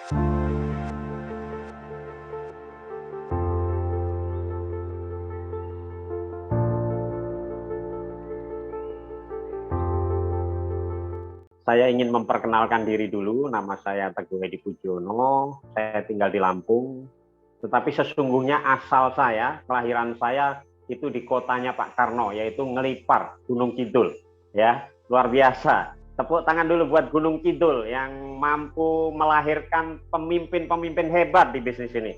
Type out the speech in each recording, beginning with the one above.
Saya ingin memperkenalkan diri dulu, nama saya Teguh Hedi Pujono, saya tinggal di Lampung, tetapi sesungguhnya asal saya, kelahiran saya itu di kotanya Pak Karno, yaitu Ngelipar, Gunung Kidul. Ya, luar biasa. Tepuk tangan dulu buat Gunung Kidul yang mampu melahirkan pemimpin-pemimpin hebat di bisnis ini.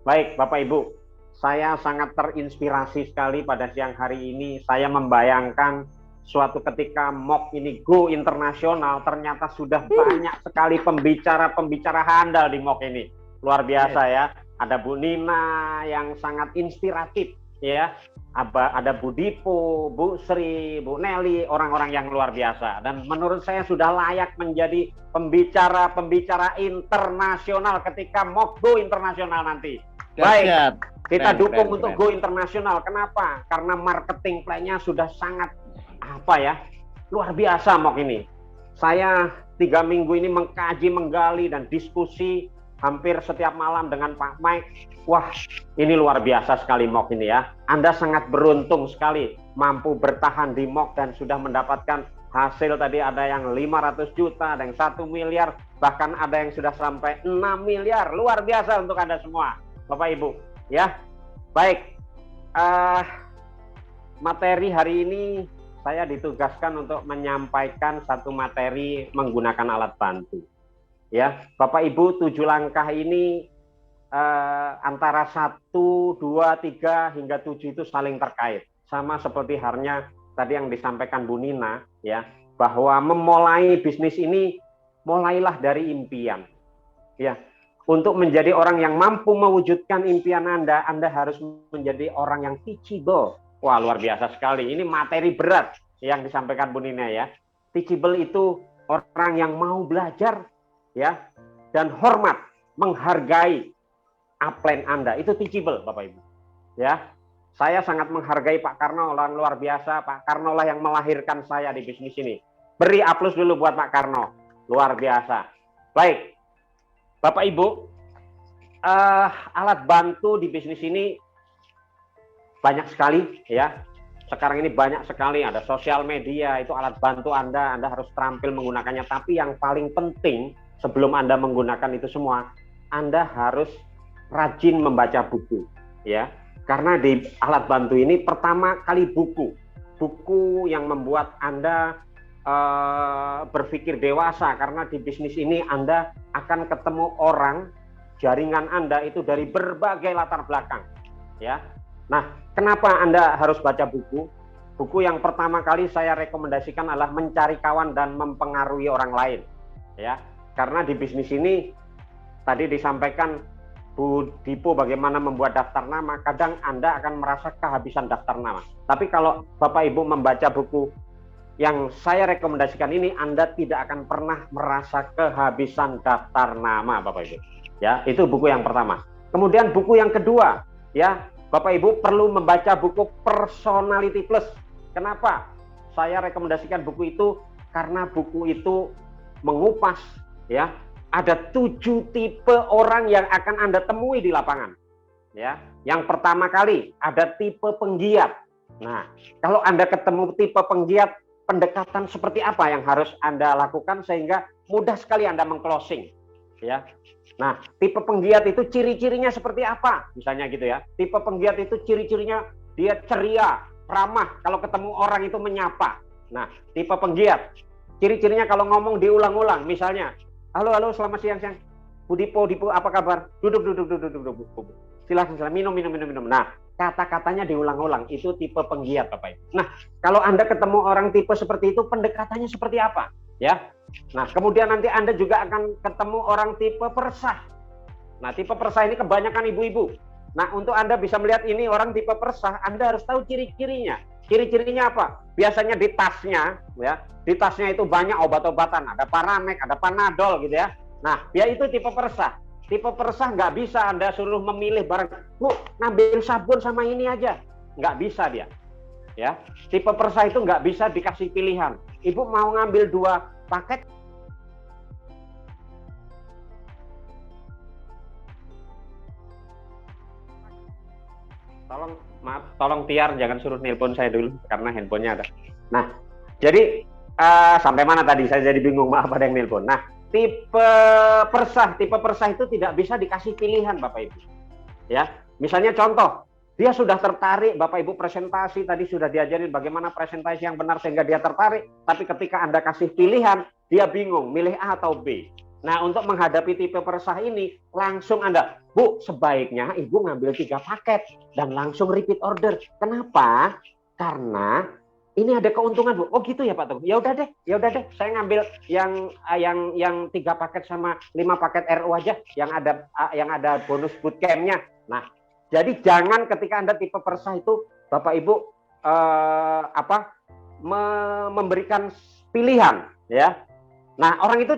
Baik, Bapak Ibu, saya sangat terinspirasi sekali pada siang hari ini. Saya membayangkan suatu ketika MOOC ini go internasional, ternyata sudah banyak sekali pembicara-pembicara handal di MOOC ini. Luar biasa ya. Ada Bu Nina yang sangat inspiratif ya. Ada Bu Dipo, Bu Sri, Bu Nelly, orang-orang yang luar biasa. Dan menurut saya sudah layak menjadi pembicara-pembicara internasional ketika MOOC go internasional nanti. Baik, kita dukung untuk go internasional. Kenapa? Karena marketing plan-nya sudah sangat luar biasa MOOC ini. Saya 3 minggu ini mengkaji, menggali, dan diskusi hampir setiap malam dengan Pak Mike. Wah, ini luar biasa sekali MOOC ini ya. Anda sangat beruntung sekali mampu bertahan di MOOC dan sudah mendapatkan hasil. Tadi ada yang 500 juta, ada yang 1 miliar, bahkan ada yang sudah sampai 6 miliar. Luar biasa untuk Anda semua, Bapak Ibu. Ya, baik. Materi hari ini saya ditugaskan untuk menyampaikan satu materi menggunakan alat bantu. Ya, Bapak Ibu, 7 langkah ini antara 1, 2, 3 hingga 7 itu saling terkait. Sama seperti halnya tadi yang disampaikan Bu Nina ya, bahwa memulai bisnis ini mulailah dari impian. Ya. Untuk menjadi orang yang mampu mewujudkan impian Anda harus menjadi orang yang teachable. Wah, luar biasa sekali. Ini materi berat yang disampaikan Bu Nina ya. Teachable itu orang yang mau belajar ya, dan hormat, menghargai upline Anda. Itu teachable, Bapak Ibu. Ya. Saya sangat menghargai Pak Karno, orang luar biasa. Pak Karno lah yang melahirkan saya di bisnis ini. Beri aplaus dulu buat Pak Karno. Luar biasa. Baik. Bapak Ibu, alat bantu di bisnis ini banyak sekali ya. Sekarang ini banyak sekali, ada sosial media, itu alat bantu Anda harus terampil menggunakannya. Tapi yang paling penting sebelum Anda menggunakan itu semua, Anda harus rajin membaca buku ya. Karena di alat bantu ini pertama kali buku yang membuat Anda berpikir dewasa, karena di bisnis ini Anda akan ketemu orang, jaringan Anda itu dari berbagai latar belakang ya. Nah, kenapa Anda harus baca buku? Buku yang pertama kali saya rekomendasikan adalah Mencari Kawan dan Mempengaruhi Orang Lain ya. Karena di bisnis ini tadi disampaikan Bu Dipo bagaimana membuat daftar nama, kadang Anda akan merasa kehabisan daftar nama. Tapi kalau Bapak Ibu membaca buku yang saya rekomendasikan ini, Anda tidak akan pernah merasa kehabisan daftar nama, Bapak Ibu. Ya, itu buku yang pertama. Kemudian buku yang kedua, ya, Bapak Ibu perlu membaca buku Personality Plus. Kenapa? Saya rekomendasikan buku itu karena buku itu mengupas, ya, ada 7 tipe orang yang akan Anda temui di lapangan. Ya, yang pertama kali ada tipe penggiat. Nah, kalau Anda ketemu tipe penggiat, pendekatan seperti apa yang harus Anda lakukan sehingga mudah sekali Anda meng-closing ya. Nah, tipe penggiat itu ciri-cirinya seperti apa? Misalnya gitu ya. Tipe penggiat itu ciri-cirinya dia ceria, ramah, kalau ketemu orang itu menyapa. Nah, tipe penggiat ciri-cirinya kalau ngomong diulang-ulang, misalnya, halo selamat siang. Bu Dipo apa kabar? Duduk. Silakan minum. Nah, kata-katanya diulang-ulang, itu tipe penggiat, Bapak Ibu. Nah, kalau Anda ketemu orang tipe seperti itu, pendekatannya seperti apa? Ya. Nah, kemudian nanti Anda juga akan ketemu orang tipe peresah. Nah, tipe peresah ini kebanyakan ibu-ibu. Nah, untuk Anda bisa melihat ini orang tipe peresah, Anda harus tahu ciri-cirinya. Ciri-cirinya apa? Biasanya di tasnya, ya, di tasnya itu banyak obat-obatan, ada Paramek, ada Panadol gitu ya. Nah, dia itu tipe peresah. Tipe peresah nggak bisa Anda suruh memilih barang, Bu, ngambil sabun sama ini aja. Nggak bisa dia. Ya, tipe peresah itu nggak bisa dikasih pilihan. Ibu mau ngambil 2 paket, Tolong Tiar jangan suruh nelpon saya dulu karena handphonenya ada. Nah, jadi sampai mana tadi? Saya jadi bingung, maaf ada yang nelpon. Nah, tipe persah itu tidak bisa dikasih pilihan Bapak Ibu. Ya, misalnya contoh, dia sudah tertarik, Bapak Ibu presentasi tadi sudah diajarin bagaimana presentasi yang benar sehingga dia tertarik, tapi ketika Anda kasih pilihan, dia bingung milih A atau B. Nah, untuk menghadapi tipe persah ini, langsung Anda, Bu, sebaiknya Ibu ngambil 3 paket dan langsung repeat order. Kenapa? Karena ini ada keuntungan, Bu. Oh gitu ya Pak Teguh. Ya udah deh, saya ngambil yang 3 paket sama 5 paket RU aja yang ada bonus bootcamp-nya. Nah, jadi jangan ketika Anda tipe persah itu Bapak Ibu memberikan pilihan, ya. Nah, orang itu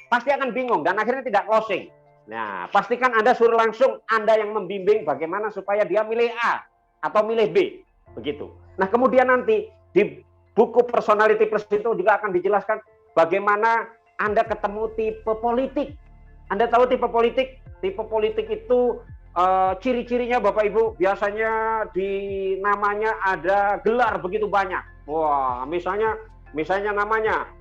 pasti akan bingung dan akhirnya tidak closing. Nah, pastikan Anda suruh langsung Anda yang membimbing bagaimana supaya dia milih A atau milih B, begitu. Nah, kemudian nanti di buku Personality Plus itu juga akan dijelaskan bagaimana Anda ketemu tipe politik. Anda tahu tipe politik? Tipe politik itu ciri-cirinya Bapak Ibu biasanya di namanya ada gelar begitu banyak. Wah, misalnya namanya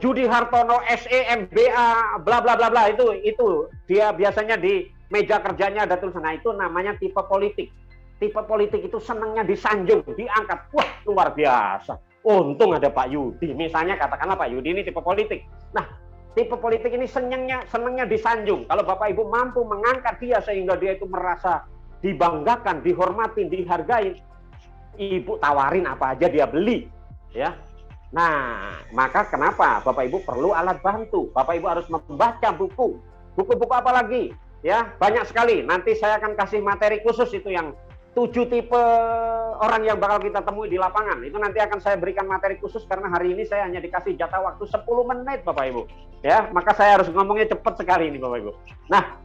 Judi Hartono SEMBA bla bla bla bla, itu dia biasanya di meja kerjanya ada tulisan. Nah, itu namanya tipe politik. Tipe politik itu senangnya disanjung, diangkat. Wah, luar biasa. Untung ada Pak Yudi. Misalnya katakanlah Pak Yudi ini tipe politik. Nah, tipe politik ini senangnya disanjung. Kalau Bapak Ibu mampu mengangkat dia sehingga dia itu merasa dibanggakan, dihormati, dihargai, Ibu tawarin apa aja dia beli, ya. Nah, maka kenapa Bapak Ibu perlu alat bantu? Bapak Ibu harus membaca buku. Buku-buku apa lagi? Ya, banyak sekali. Nanti saya akan kasih materi khusus itu yang 7 tipe orang yang bakal kita temui di lapangan. Itu nanti akan saya berikan materi khusus karena hari ini saya hanya dikasih jatah waktu 10 menit Bapak Ibu. Ya, maka saya harus ngomongnya cepat sekali ini Bapak Ibu. Nah,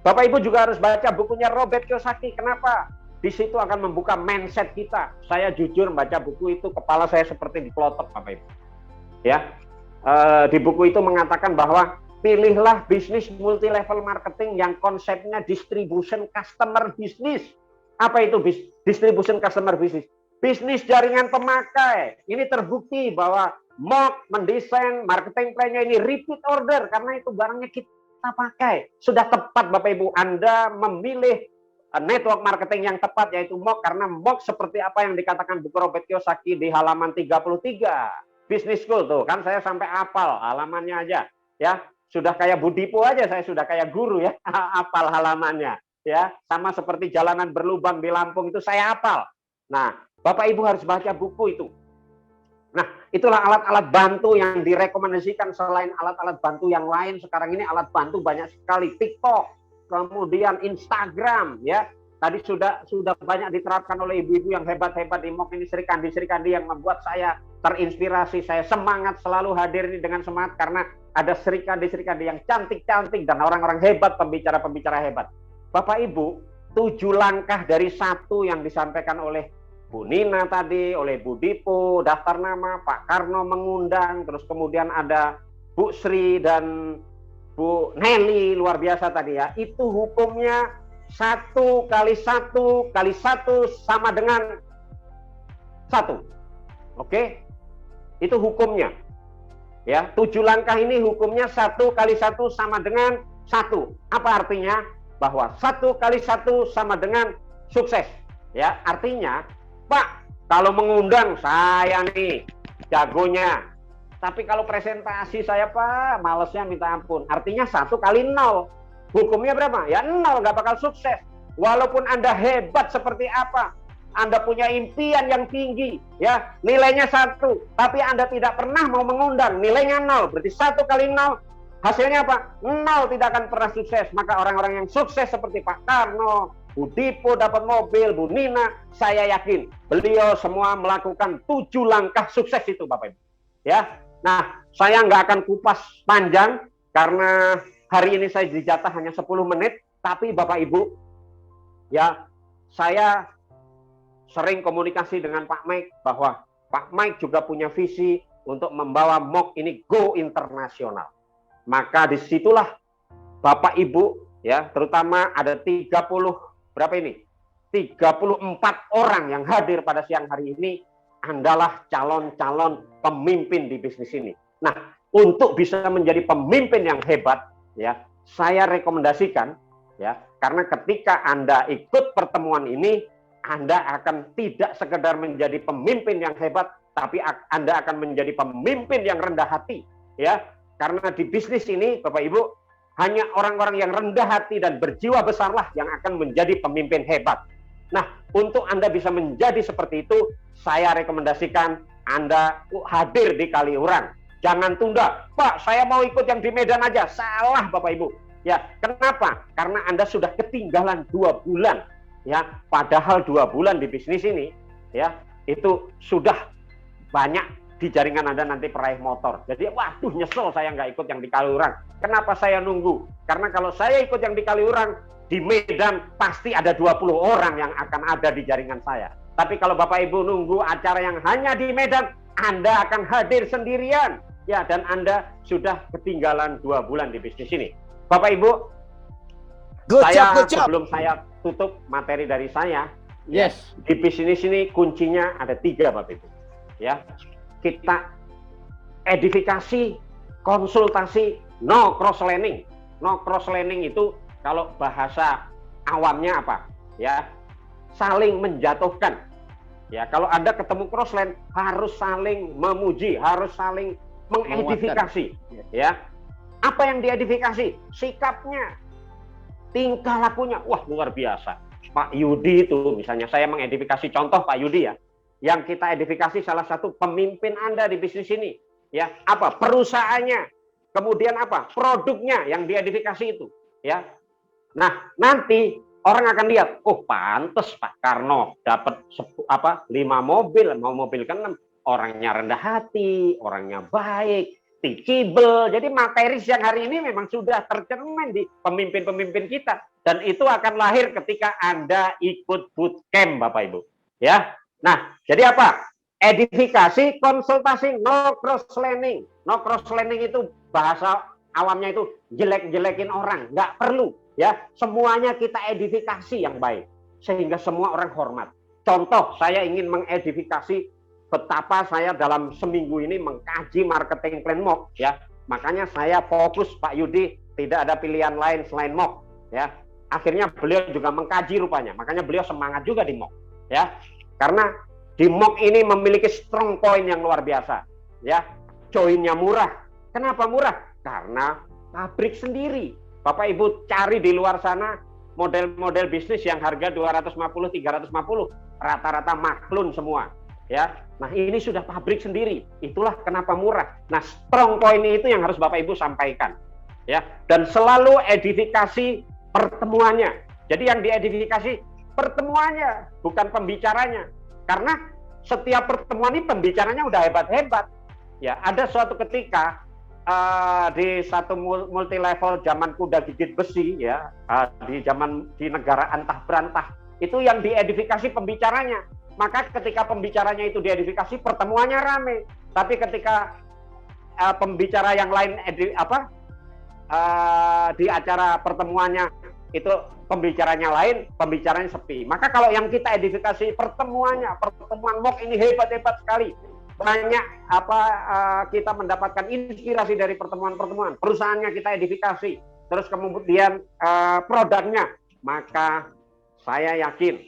Bapak Ibu juga harus baca bukunya Robert Kiyosaki. Kenapa? Di situ akan membuka mindset kita. Saya jujur membaca buku itu, kepala saya seperti dikelotok Bapak Ibu. Ya, di buku itu mengatakan bahwa pilihlah bisnis multi level marketing yang konsepnya distribution customer business. Apa itu distribution customer business? Bisnis jaringan pemakai. Ini terbukti bahwa MOK mendesain marketing plan-nya ini repeat order karena itu barangnya kita pakai. Sudah tepat Bapak Ibu Anda memilih network marketing yang tepat yaitu MOK, karena MOK seperti apa yang dikatakan buku Robert Kiyosaki di halaman 33 Business School tuh kan, saya sampai hafal halamannya aja ya, sudah kayak Budipo aja, saya sudah kayak guru ya hafal halamannya ya, sama seperti jalanan berlubang di Lampung itu saya hafal. Nah, Bapak Ibu harus baca buku itu. Nah, itulah alat-alat bantu yang direkomendasikan. Selain alat-alat bantu yang lain, sekarang ini alat bantu banyak sekali. TikTok, kemudian Instagram, ya. Tadi sudah banyak diterapkan oleh ibu-ibu yang hebat-hebat di MOK ini, Sri Kandi yang membuat saya terinspirasi. Saya semangat selalu hadir ini dengan semangat karena ada Sri Kandi yang cantik-cantik dan orang-orang hebat, pembicara-pembicara hebat. Bapak Ibu, 7 langkah dari 1 yang disampaikan oleh Bu Nina tadi, oleh Bu Dipo, daftar nama, Pak Karno mengundang, terus kemudian ada Bu Sri dan Bu Nelly, luar biasa tadi ya. Itu hukumnya 1 kali 1 kali 1 sama dengan 1. Oke? Itu hukumnya. Ya, 7 langkah ini hukumnya 1 kali 1 sama dengan 1. Apa artinya? Bahwa 1 kali 1 sama dengan sukses. Ya, artinya Pak, kalau mengundang saya nih jagonya. Tapi kalau presentasi saya Pak, malesnya minta ampun. Artinya 1 kali 0. Hukumnya berapa? Ya 0, nggak bakal sukses. Walaupun Anda hebat seperti apa, Anda punya impian yang tinggi, ya nilainya 1, tapi Anda tidak pernah mau mengundang, nilainya 0. Berarti 1 kali 0, hasilnya apa? 0, tidak akan pernah sukses. Maka orang-orang yang sukses seperti Pak Karno, Bu Dipo dapat mobil, Bu Nina, saya yakin beliau semua melakukan 7 langkah sukses itu Bapak Ibu. Ya, nah saya nggak akan kupas panjang karena hari ini saya dijatah hanya 10 menit, tapi Bapak Ibu, ya saya sering komunikasi dengan Pak Mike bahwa Pak Mike juga punya visi untuk membawa MOK ini go internasional. Maka disitulah Bapak Ibu, ya terutama ada 30 berapa ini? 34 orang yang hadir pada siang hari ini adalah calon-calon pemimpin di bisnis ini. Nah, untuk bisa menjadi pemimpin yang hebat, ya, saya rekomendasikan, ya, karena ketika Anda ikut pertemuan ini, Anda akan tidak sekedar menjadi pemimpin yang hebat, tapi Anda akan menjadi pemimpin yang rendah hati, ya. Karena di bisnis ini, Bapak Ibu, hanya orang-orang yang rendah hati dan berjiwa besarlah yang akan menjadi pemimpin hebat. Nah, untuk Anda bisa menjadi seperti itu, saya rekomendasikan Anda hadir di Kaliurang. Jangan tunda, Pak, saya mau ikut yang di Medan aja. Salah, Bapak Ibu. Ya, kenapa? Karena Anda sudah ketinggalan 2 bulan. Ya, padahal 2 bulan di bisnis ini, ya, itu sudah banyak di jaringan Anda nanti peraih motor. Jadi, waduh, nyesel saya nggak ikut yang di Kaliurang. Kenapa saya nunggu? Karena kalau saya ikut yang di Kaliurang, di Medan pasti ada 20 orang yang akan ada di jaringan saya. Tapi kalau Bapak Ibu nunggu acara yang hanya di Medan, Anda akan hadir sendirian. Ya, dan Anda sudah ketinggalan 2 bulan di bisnis ini. Bapak Ibu, sebelum saya tutup materi dari saya, yes, di bisnis ini kuncinya ada 3, Bapak Ibu. Ya, kita edifikasi, konsultasi, no cross learning. No cross learning itu kalau bahasa awamnya apa? Ya, saling menjatuhkan. Ya, kalau Anda ketemu crossline harus saling memuji, harus saling mengedifikasi. Ya, apa yang diedifikasi? Sikapnya, tingkah lakunya. Wah, luar biasa. Pak Yudi itu, misalnya saya mengedifikasi contoh Pak Yudi ya, yang kita edifikasi salah satu pemimpin Anda di bisnis ini. Ya, apa? Perusahaannya, kemudian apa? Produknya yang diedifikasi itu. Ya. Nah, nanti orang akan lihat, oh pantes Pak Karno dapat 5 mobil, mau mobil ke-6, orangnya rendah hati, orangnya baik, teachable. Jadi materi siang hari ini memang sudah tercermin di pemimpin-pemimpin kita, dan itu akan lahir ketika Anda ikut bootcamp, Bapak Ibu. Ya. Nah, jadi apa? Edifikasi, konsultasi, no cross learning. No cross learning itu bahasa awamnya itu jelek-jelekin orang, nggak perlu. Ya, semuanya kita edifikasi yang baik sehingga semua orang hormat. Contoh, saya ingin mengedifikasi betapa saya dalam seminggu ini mengkaji marketing plan MOOC, ya. Makanya saya fokus, Pak Yudi, tidak ada pilihan lain selain MOOC, ya. Akhirnya beliau juga mengkaji rupanya, makanya beliau semangat juga di MOOC, ya. Karena di MOOC ini memiliki strong point yang luar biasa, ya. Joinnya murah. Kenapa murah? Karena pabrik sendiri. Bapak Ibu cari di luar sana model-model bisnis yang harga 250, 350, rata-rata maklun semua, ya. Nah, ini sudah pabrik sendiri. Itulah kenapa murah. Nah, strong point itu yang harus Bapak Ibu sampaikan, ya. Dan selalu edifikasi pertemuannya. Jadi yang diedifikasi pertemuannya, bukan pembicaranya. Karena setiap pertemuan ini pembicaranya udah hebat-hebat. Ya, ada suatu ketika di satu multi level zaman kuda gigit besi, ya, di negara antah berantah, itu yang diedifikasi pembicaranya. Maka ketika pembicaranya itu diedifikasi, pertemuannya rame. Tapi ketika pembicara yang lain di acara pertemuannya itu pembicaranya lain, pembicaranya sepi. Maka kalau yang kita edifikasi pertemuan MOOC ini hebat-hebat sekali. Banyak kita mendapatkan inspirasi dari pertemuan-pertemuan. Perusahaannya kita edifikasi, terus kemudian produknya. Maka saya yakin,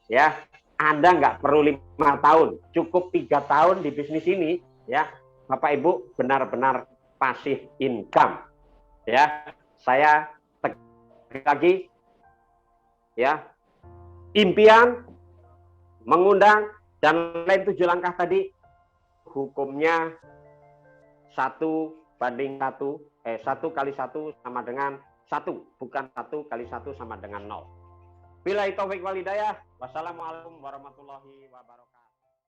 ya, Anda nggak perlu 5 tahun, cukup 3 tahun di bisnis ini, ya, Bapak Ibu benar-benar passive income. Ya, saya lagi, ya, impian, mengundang, dan lain 7 langkah tadi. Hukumnya 1 banding 1, 1 kali 1 sama dengan 1, bukan 1 kali 1 sama dengan 0. Billahi taufik wal hidayah. Wassalamualaikum warahmatullahi wabarakatuh.